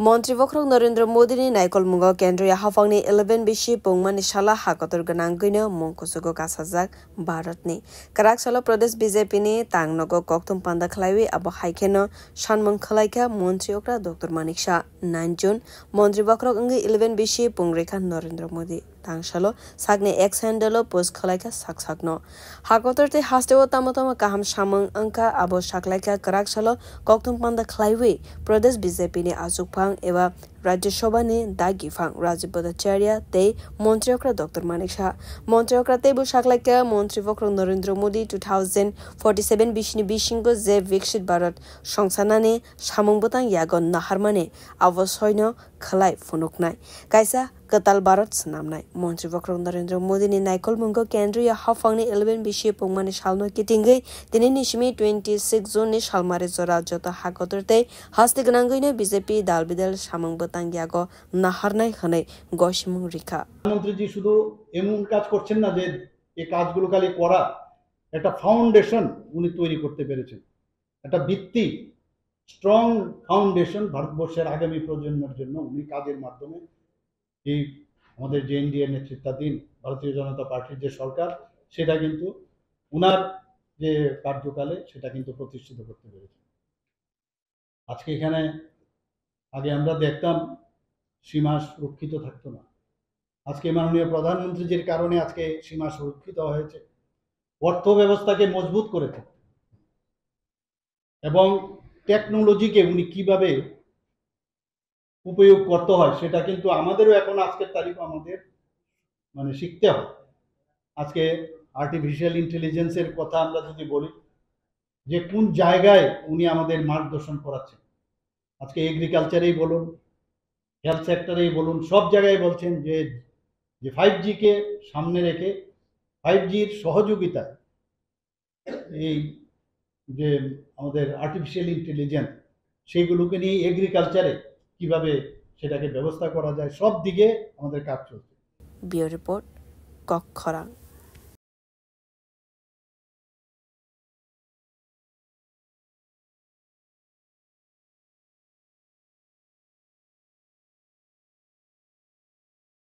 মন্ত্রী বক্রক নরেন্দ্র মোদীনি নাইকল মুঙ্গ কেন্দ্রীয় হাফাংনি 11 বিশি পুংমানি সালা হাকতর গনাंगैनो मुंखुसुगो कासाजाक भारतनि कराकसाला प्रदेश बीजेपी नि तांगनगो कक्तुम पान्दा खलाइwi abo हाइखेनो सानमंग खलाइका मंत्री ओकरा डॉक्टर मानिक शाह 9 जून मंत्री बक्रक अंगि 11 बिशि पुंगरेखा नरेंद्र मोदी तांगसालो सागने एक्स हैंडलो पोस्ट खलाइका साकसाकनो हाकतरते हास्तेओ तामतमा काहाम सामंग अंका abo साकलाइका कराकसालो कक्तुम पान्दा खलाइwi प्रदेश बीजेपी नि आजुकफां एबा राज्यसभा नि दागिफां राजीव भट्टाचार्य ते मंत्री ओकरा डॉक्टर मानिक शाह मंत्री ओकरा तेबु साकलाइका मंत्री बक्रक नरेंद्र मोदी 2047 बिशनि बिशिंगो जे विकसित भारत संसानानि सामंगबोतां यागन नाहारमाने अवसयनो खलाइ फुनुकनाय कायसा कताल भारत सनामनाय मंत्री बक्रक नरेंद्र मोदी नि नाइकल मुंगो केंद्रीय हाफांनि 11 बिशि पुंगमानि सालनो किटिंगै दिनै निसिमि 26 जून नि सालमारे जरा जत हाकतरते हास्ते गनांगैनो बीजेपी दालबिदाल सामंगबोतां यागो नाहारनाय हनै गसिमुं रिखा প্রধানমন্ত্রী শুধু এমন কাজ করছেন না যে এই কাজগুলো খালি করা একটা ফাউন্ডেশন উনি তৈরি করতে পেরেছেন একটা ভিত্তি স্ট্রং ফাউন্ডেশন ভারতবর্ষের আগামী প্রজন্মের জন্য উনি কাজের মাধ্যমে এই আমাদের যে এনডিএ নেতৃত্বাধীন ভারতীয় জনতা পার্টির যে সরকার সেটা কিন্তু উনার যে কার্যকালে সেটা কিন্তু প্রতিষ্ঠিত করতে পেরেছে আজকে এখানে আগে আমরা দেখতাম সীমা সুরক্ষিত থাকতো না আজকে মাননীয় প্রধানমন্ত্রীর কারণে আজকে সীমা সুরক্ষিত হয়েছে অর্থ ব্যবস্থাকে মজবুত করেছে এবং টেকনোলজিকে উনি কিভাবে উপয়োগ করতে হয় সেটা কিন্তু আমাদেরও এখন আজকের তারিখ আমাদের মানে শিখতে হয় আজকে আর্টিফিশিয়াল ইন্টেলিজেন্সের কথা আমরা যদি বলি যে কোন জায়গায় উনি আমাদের মার্গদর্শন করাচ্ছেন আজকে এগ্রিকালচারেই বলুন হেলথ সেক্টরেই বলুন সব জায়গায় বলছেন যে 5G কে সামনে রেখে 5Gর সহযোগিতা এই যে আমাদের আর্টিফিশিয়াল ইন্টেলিজেন্স সেইগুলোকে নিয়ে এগ্রিকালচারে কিভাবে সেটাকে ব্যবস্থা করা যায় সব দিকে আমাদের কাজ চলছে বিও রিপোর্ট কক্ষরা।